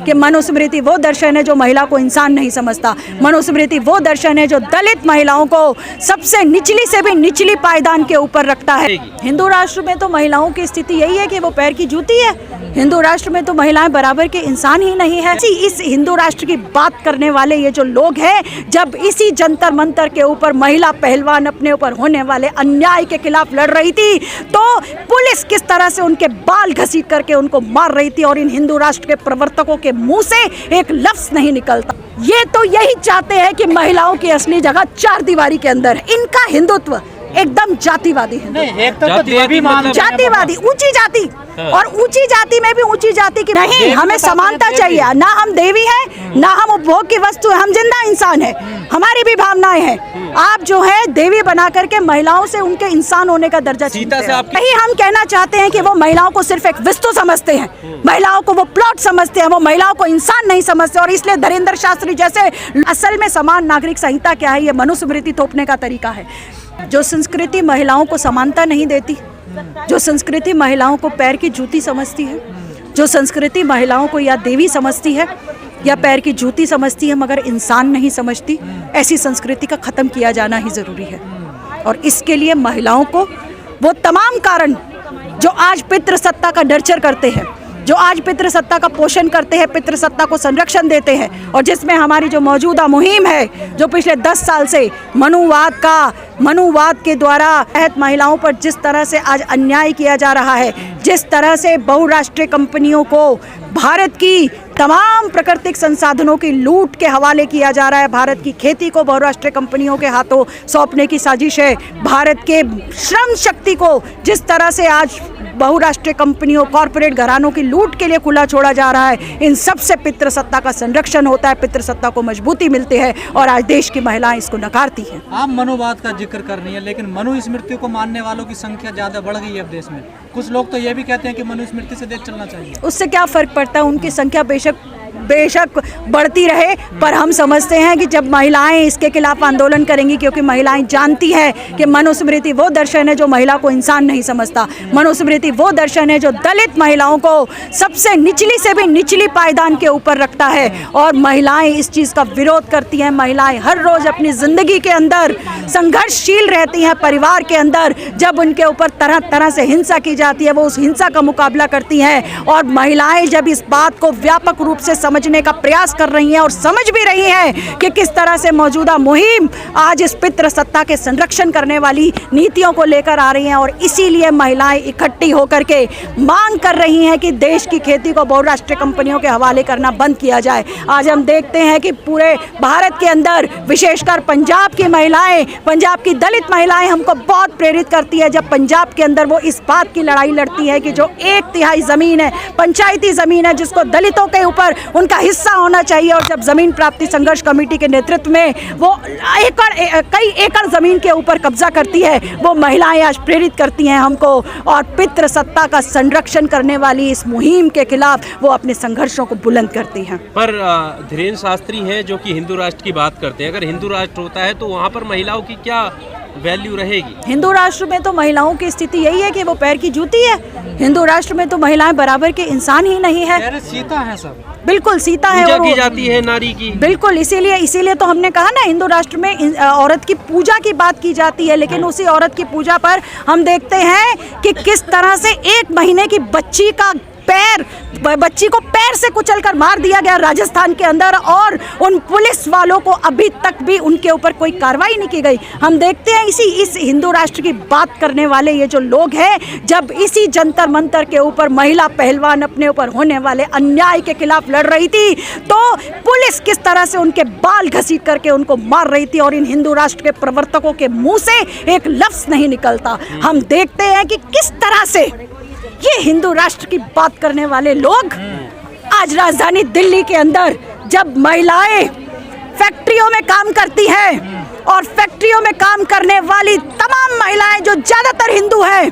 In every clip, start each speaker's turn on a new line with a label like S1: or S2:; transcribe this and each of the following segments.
S1: कि मनुस्मृति वो दर्शन है जो महिला को इंसान नहीं समझता। मनुस्मृति वो दर्शन है जो दलित महिलाओं को सबसे निचली से भी निचली पायदान के ऊपर रखता है। हिंदू राष्ट्र में तो महिलाओं की स्थिति यही है कि वो पैर की जूती है। हिंदू राष्ट्र में तो महिलाएं बराबर के इंसान ही नहीं है। इस हिंदू राष्ट्र की बात करने वाले ये जो लोग हैं, जब इसी जंतर मंतर के ऊपर महिला पहलवान अपने ऊपर होने वाले अन्याय के खिलाफ लड़ रही थी, तो पुलिस किस तरह से उनके बाल घसीट करके उनको मार रही थी और इन हिंदू राष्ट्र के प्रवर्तकों के मुंह से एक लफ्ज नहीं निकलता। ये तो यही चाहते हैं कि महिलाओं की असली जगह चार दीवारी के अंदर। इनका हिंदुत्व एकदम जातिवादी है, जातिवादी, ऊंची जाति और ऊंची जाति में भी ऊंची जाति की नहीं। हमें समानता चाहिए। ना हम देवी हैं, ना हम उपभोग की वस्तु है, हम जिंदा इंसान है, हमारी भी भावनाएं हैं। आप जो है देवी बना करके महिलाओं से उनके इंसान होने का दर्जा छीनते हैं। यही हम कहना चाहते हैं कि वो महिलाओं को सिर्फ एक वस्तु समझते हैं, महिलाओं को वो प्लॉट समझते हैं, वो महिलाओं को इंसान नहीं समझते। और इसलिए धीरेन्द्र शास्त्री जैसे, असल में समान नागरिक संहिता क्या है, ये मनुस्मृति थोपने का तरीका है। जो संस्कृति महिलाओं को समानता नहीं देती, जो संस्कृति महिलाओं को पैर की जूती समझती है, जो संस्कृति महिलाओं को या देवी समझती है या पैर की जूती समझती है मगर इंसान नहीं समझती, ऐसी संस्कृति का ख़त्म किया जाना ही ज़रूरी है। और इसके लिए महिलाओं को वो तमाम कारण जो आज पितृसत्ता का नर्चर करते हैं, जो आज पितृसत्ता का पोषण करते हैं, पितृसत्ता को संरक्षण देते हैं, और जिसमें हमारी जो मौजूदा मुहिम है, जो पिछले 10 साल से मनुवाद के द्वारा तहत महिलाओं पर जिस तरह से आज अन्याय किया जा रहा है, जिस तरह से बहुराष्ट्रीय कंपनियों को भारत की तमाम प्राकृतिक संसाधनों की लूट के हवाले किया जा रहा है, भारत की खेती को बहुराष्ट्रीय कंपनियों के हाथों सौंपने की साजिश है, भारत के श्रम शक्ति को जिस तरह से आज बहुराष्ट्रीय कंपनियों, कॉरपोरेट घरानों की लूट के लिए खुला छोड़ा जा रहा है, इन सब से पितृसत्ता का संरक्षण होता है, पितृसत्ता को मजबूती मिलती है और आज देश की महिलाएं इसको नकारती हैं।
S2: आप मनुवाद का जिक्र कर रही है, लेकिन मनुस्मृति को मानने वालों की संख्या ज़्यादा बढ़ गई है अब देश में। कुछ लोग तो ये भी कहते हैं कि मनुस्मृति से देश चलना चाहिए।
S1: उससे क्या फ़र्क पड़ता है, उनकी संख्या बेशक बढ़ती रहे, पर हम समझते हैं कि जब महिलाएं इसके खिलाफ आंदोलन करेंगी, क्योंकि महिलाएं जानती है कि मनुस्मृति वो दर्शन है जो महिला को इंसान नहीं समझता। मनुस्मृति वो दर्शन है जो दलित महिलाओं को सबसे निचली से भी निचली पायदान के ऊपर रखता है और महिलाएं इस चीज़ का विरोध करती हैं। महिलाएं हर रोज़ अपनी ज़िंदगी के अंदर संघर्षशील रहती हैं। परिवार के अंदर जब उनके ऊपर तरह तरह से हिंसा की जाती है, वो उस हिंसा का मुकाबला करती हैं। और महिलाएं जब इस बात को व्यापक रूप से समझने का प्रयास कर रही हैं और समझ भी रही हैं कि किस तरह से मौजूदा मुहिम आज इस पितृसत्ता के संरक्षण करने वाली नीतियों को लेकर आ रही हैं, और इसीलिए महिलाएं इकट्ठी होकर के मांग कर रही हैं कि देश की खेती को बहुराष्ट्रीय कंपनियों के हवाले करना बंद किया जाए। आज हम देखते हैं कि पूरे भारत के अंदर, विशेषकर पंजाब की महिलाएं, पंजाब की दलित महिलाएं हमको बहुत प्रेरित करती है। जब पंजाब के अंदर वो इस बात की लड़ाई लड़ती है कि जो 1/3 ज़मीन है, पंचायती ज़मीन है, जिसको दलितों के ऊपर उनका हिस्सा होना चाहिए, और जब जमीन प्राप्ति संघर्ष कमेटी के नेतृत्व में वो कई एकड़ जमीन के ऊपर कब्जा करती है, वो महिलाएं आज प्रेरित करती हैं हमको, और पितृसत्ता का संरक्षण करने वाली इस मुहिम के खिलाफ वो अपने संघर्षों को बुलंद करती हैं।
S3: पर धीरेन्द्र शास्त्री हैं जो कि हिंदू राष्ट्र की बात करते हैं, अगर हिंदू राष्ट्र होता है तो वहाँ पर महिलाओं की क्या वैल्यू रहेगी?
S1: हिंदू राष्ट्र में तो महिलाओं की स्थिति यही है कि वो पैर की जूती है। हिंदू राष्ट्र में तो महिलाएं बराबर के इंसान ही नहीं है।
S2: सीता है सब,
S1: बिल्कुल सीता है,
S3: पूजा की जाती है नारी की।
S1: बिल्कुल, इसीलिए तो हमने कहा ना, हिंदू राष्ट्र में औरत की पूजा की बात की जाती है, लेकिन उसी औरत की पूजा पर हम देखते हैं कि किस तरह से 1 महीने की बच्ची को पैर से कुचलकर मार दिया गया राजस्थान के अंदर, और उन पुलिस वालों को अभी तक भी उनके ऊपर कोई कार्रवाई नहीं की गई। हम देखते हैं इस हिंदू राष्ट्र की बात करने वाले ये जो लोग हैं, जब इसी जंतर मंतर के ऊपर महिला पहलवान अपने ऊपर होने वाले अन्याय के खिलाफ लड़ रही थी, तो पुलिस किस तरह से उनके बाल घसीट करके उनको मार रही थी और इन हिंदू राष्ट्र के प्रवर्तकों के मुंह से एक लफ्ज नहीं निकलता। हम देखते हैं कि किस तरह से ये हिंदू राष्ट्र की बात करने वाले लोग आज राजधानी दिल्ली के अंदर, जब महिलाएं फैक्ट्रियों में काम करती हैं और फैक्ट्रियों में काम करने वाली तमाम महिलाएं जो ज्यादातर हिंदू हैं,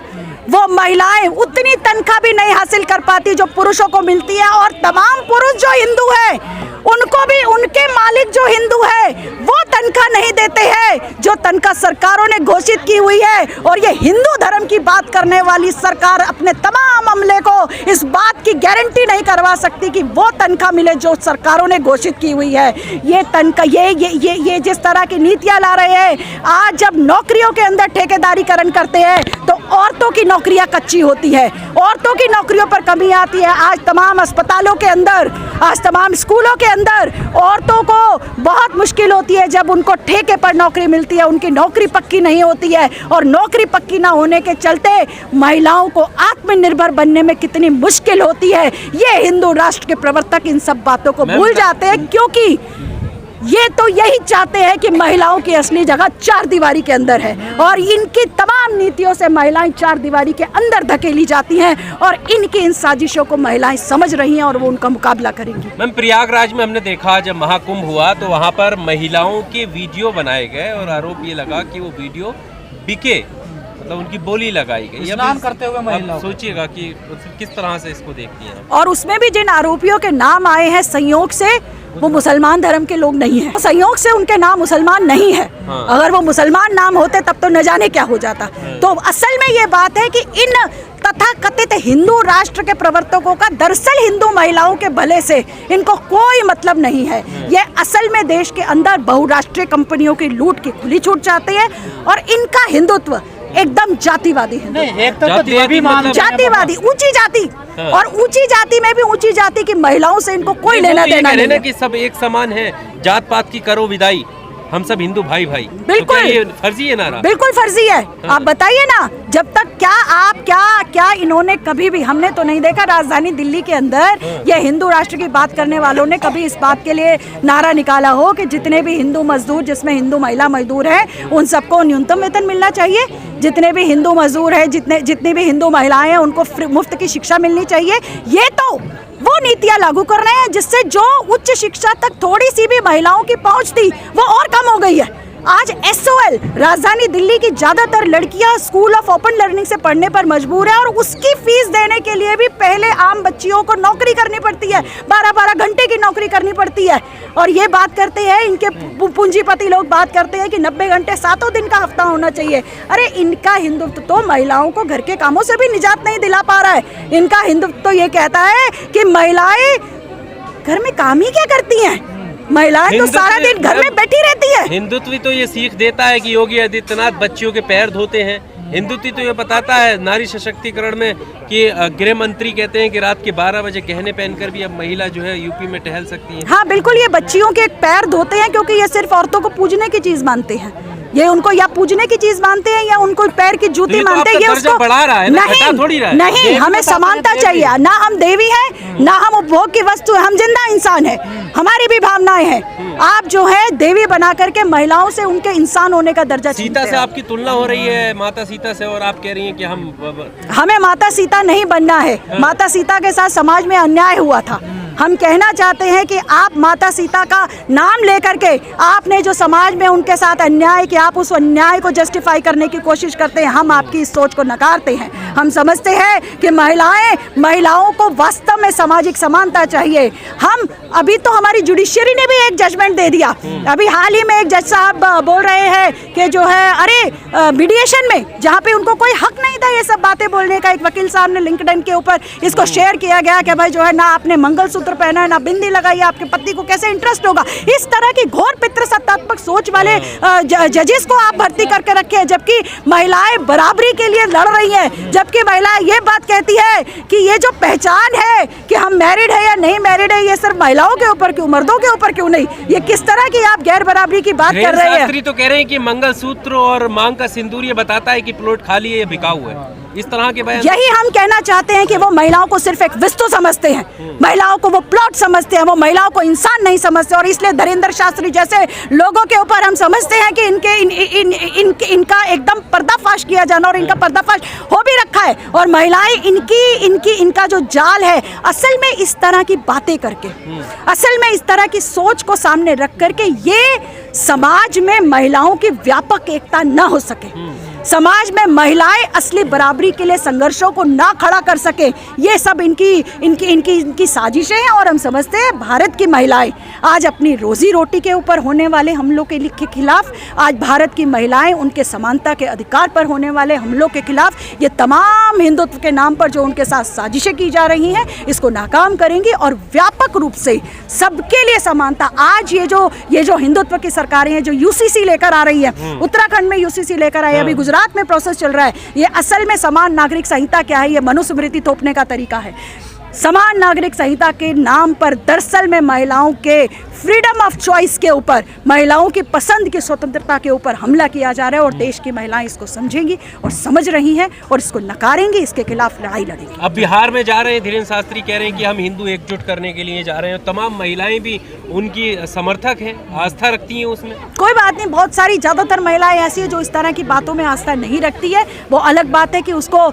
S1: वो महिलाएं उतनी तनख्वाह भी नहीं हासिल कर पाती जो पुरुषों को मिलती है, और तमाम पुरुष जो हिंदू हैं उनको भी उनके मालिक जो हिंदू है वो तनख्वाह नहीं देते हैं जो तनख्वाह सरकारों ने घोषित की हुई है। और ये हिंदू धर्म की बात करने वाली सरकार अपने तमाम अमले को इस बात की गारंटी नहीं करवा सकती कि वो तनख्वाह मिले जो सरकारों ने घोषित की हुई है। ये तनख्वाह ये जिस तरह की नीतियां ला रहे हैं, आज जब नौकरियों के अंदर ठेकेदारीकरण करते हैं तो औरतों की नौकरियां कच्ची होती है, औरतों की नौकरियों पर कमी आती है। आज तमाम अस्पतालों के अंदर, आज तमाम स्कूलों के अंदर औरतों को बहुत मुश्किल होती है जब उनको ठेके पर नौकरी मिलती है, उनकी नौकरी पक्की नहीं होती है। और नौकरी पक्की ना होने के चलते महिलाओं को आत्मनिर्भर बनने में कितनी मुश्किल होती है, ये हिंदू राष्ट्र के प्रवर्तक इन सब बातों को भूल जाते हैं, क्योंकि ये तो यही चाहते हैं कि महिलाओं की असली जगह चार दीवारी के अंदर है। और इनकी तमाम नीतियों से महिलाएं चार दीवारी के अंदर धकेली जाती हैं और इनकी इन साजिशों को महिलाएं समझ रही हैं और वो उनका मुकाबला करेंगी।
S3: मैम, प्रयागराज में हमने देखा जब महाकुंभ हुआ तो वहाँ पर महिलाओं के वीडियो बनाए गए और आरोप ये लगा कि वो वीडियो बिके, मतलब उनकी बोली लगाई गई।
S2: स्नान करते हुए महिलाओं,
S3: सोचिएगा कि किस तरह से इसको देखती हैं।
S1: और उसमें भी जिन आरोपियों के नाम आए हैं, संयोग से वो मुसलमान धर्म के लोग नहीं हैं, संयोग से उनके नाम मुसलमान नहीं है।
S3: हाँ।
S1: अगर वो मुसलमान नाम होते तब तो न जाने क्या हो जाता। तो असल में ये बात है कि इन तथाकथित हिंदू राष्ट्र के प्रवर्तकों का दरअसल हिंदू महिलाओं के भले से इनको कोई मतलब नहीं है। ये असल में देश के अंदर बहुराष्ट्रीय कंपनियों की लूट की खुली छूट चाहते हैं और इनका हिंदुत्व एकदम जातिवादी है।
S2: एक तो देवी मान,
S1: जातिवादी, ऊंची जाति।
S3: हाँ।
S1: और ऊंची जाति में भी ऊंची जाति की महिलाओं से इनको कोई लेना देना नहीं है।
S3: कि सब एक समान है, जात पात की करो विदाई, हम सब हिंदू भाई भाई।
S1: बिल्कुल,
S3: तो ये फर्जी है नारा?
S1: बिल्कुल फर्जी है। आप बताइए ना, जब तक क्या इन्होंने कभी भी, हमने तो नहीं देखा राजधानी दिल्ली के अंदर ये हिंदू राष्ट्र की बात करने वालों ने कभी इस बात के लिए नारा निकाला हो कि जितने भी हिंदू मजदूर, जिसमें हिंदू महिला मजदूर हैं, उन सबको न्यूनतम वेतन मिलना चाहिए। जितने भी हिंदू मजदूर हैं, जितनी भी हिंदू महिलाएं हैं, उनको मुफ्त की शिक्षा मिलनी चाहिए। ये तो वो नीतियां लागू कर रहे हैं जिससे जो उच्च शिक्षा तक थोड़ी सी भी महिलाओं की पहुंच थी वो और कम हो गई है। आज SOL राजधानी दिल्ली की ज्यादातर लड़कियां स्कूल ऑफ ओपन लर्निंग से पढ़ने पर मजबूर है और उसकी फीस देने के लिए भी पहले आम बच्चियों को नौकरी करनी पड़ती है, 12-12 घंटे की नौकरी करनी पड़ती है। और ये बात करते हैं इनके पूंजीपति लोग, बात करते हैं कि 90 घंटे 7 दिन का हफ्ता होना चाहिए। अरे इनका हिंदुत्व तो महिलाओं को घर के कामों से भी निजात नहीं दिला पा रहा है। इनका हिंदुत्व तो ये कहता है कि महिलाएं घर में काम ही क्या करती हैं, महिलाएं तो सारा दिन घर में बैठी रहती है।
S3: हिंदुत्व तो ये सीख देता है कि योगी आदित्यनाथ बच्चियों के पैर धोते हैं। हिंदुत्व तो ये बताता है नारी सशक्तिकरण में कि गृह मंत्री कहते हैं कि रात के 12 बजे गहने पहनकर भी अब महिला जो है यूपी में टहल सकती है।
S1: हाँ बिल्कुल, ये बच्चियों के पैर धोते हैं क्योंकि ये सिर्फ औरतों को पूजने की चीज मानते हैं। ये उनको या पूजने की चीज मानते हैं या उनको पैर की जूती मानते हैं। ये उसको
S3: बढ़ा रहा है ना,
S1: नहीं, हमें समानता चाहिए। ना हम देवी हैं, ना हम उपभोग की वस्तु है, हम जिंदा इंसान है, हमारी भी भावनाएं हैं। आप जो है देवी बना करके महिलाओं से उनके इंसान होने का दर्जा
S3: सीता से आपकी तुलना हो रही है, माता सीता से, और आप कह रही हैं कि
S1: हमें माता सीता नहीं बनना है। माता सीता के साथ समाज में अन्याय हुआ था। हम कहना चाहते हैं कि आप माता सीता का नाम लेकर के आपने जो समाज में उनके साथ अन्याय किया, आप उस अन्याय को जस्टिफाई करने की कोशिश करते हैं। हम आपकी इस सोच को नकारते हैं। हम समझते हैं कि महिलाओं को वास्तव में सामाजिक समानता चाहिए। हम अभी तो हमारी जुडिशियरी ने भी एक जजमेंट दे दिया। अभी हाल ही में एक जज साहब बोल रहे हैं कि जो है अरे मीडिएशन में जहाँ पे उनको कोई हक नहीं था ये सब बातें बोलने का, एक वकील साहब ने लिंक्डइन के ऊपर इसको शेयर किया गया कि भाई जो है ना आपने मंगलसूत्र पहना है, ना बिंदी लगाई, आपके पति को कैसे इंटरेस्ट होगा। इस तरह की घोर पितृसत्तात्मक सोच वाले जजेस को आप भर्ती करके रखे हैं, जबकि महिलाएं बराबरी के लिए लड़ रही हैं, जबकि महिलाएं ये बात कहती है कि ये जो पहचान है कि हम मैरिड है या नहीं मैरिड है, ये सिर्फ महिलाओं के ऊपर क्यों, मर्दों के ऊपर क्यों नहीं। ये किस तरह की आप गैर बराबरी की बात कर रहे हैं।
S3: तो कह रहे हैं कि मंगलसूत्र और मांग का सिंदूर ये बताता है कि प्लॉट खाली है या बिकाऊ है, इस तरह के बयान।
S1: यही हम कहना चाहते हैं कि वो महिलाओं को सिर्फ एक वस्तु समझते हैं, महिलाओं को वो प्लॉट समझते हैं, वो महिलाओं को इंसान नहीं समझते। और इसलिए धीरेन्द्र शास्त्री जैसे लोगों के ऊपर हम समझते हैं कि इनका एकदम पर्दाफाश किया जाना, और इनका पर्दाफाश हो भी रखा है। और महिलाएं इनका जो जाल है, असल में इस तरह की बातें करके, असल में इस तरह की सोच को सामने रख करके ये समाज में महिलाओं की व्यापक एकता न हो सके, समाज में महिलाएं असली बराबरी के लिए संघर्षों को ना खड़ा कर सके, ये सब इनकी साजिशें हैं। और हम समझते हैं भारत की महिलाएं आज अपनी रोजी रोटी के ऊपर होने वाले हमलों के खिलाफ, आज भारत की महिलाएं उनके समानता के अधिकार पर होने वाले हमलों के खिलाफ, ये तमाम हिंदुत्व के नाम पर जो उनके साथ साजिशें की जा रही हैं, इसको नाकाम करेंगी और व्यापक रूप से सबके लिए समानता। आज ये जो हिंदुत्व की सरकारें हैं जो यूसीसी लेकर आ रही है, उत्तराखंड में यूसीसी लेकर आई, अभी गुजरात में प्रोसेस चल रहा है, ये असल में समान नागरिक संहिता क्या है? ये मनुस्मृति थोपने का तरीका है। समान नागरिक संहिता के नाम पर दरअसल में महिलाओं के फ्रीडम ऑफ चॉइस के ऊपर, महिलाओं की पसंद की स्वतंत्रता के ऊपर हमला किया जा रहा है। और देश की महिलाएं इसको समझेंगी और समझ रही हैं और इसको नकारेंगी, इसके खिलाफ लड़ाई लड़ेंगी।
S3: अब बिहार में जा रहे हैं, धीरेन्द्र शास्त्री कह रहे हैं कि हम हिंदू एकजुट करने के लिए जा रहे हैं। तमाम महिलाएं भी उनकी समर्थक हैं, आस्था रखती हैं उसमें।
S1: कोई बात नहीं, बहुत सारी ज़्यादातर महिलाएं ऐसी है जो इस तरह की बातों में आस्था नहीं रखती है। वो अलग बात है कि उसको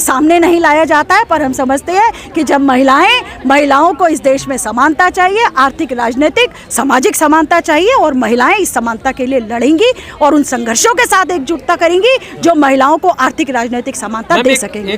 S1: सामने नहीं लाया जाता है, पर हम समझते हैं कि जब महिलाओं को इस देश में समानता चाहिए, आर्थिक, राजनीतिक, सामाजिक समानता चाहिए, और महिलाएं इस समानता के लिए लड़ेंगी और उन संघर्षों के साथ एकजुटता करेंगी जो महिलाओं को आर्थिक, राजनीतिक समानता दे सकेंगे।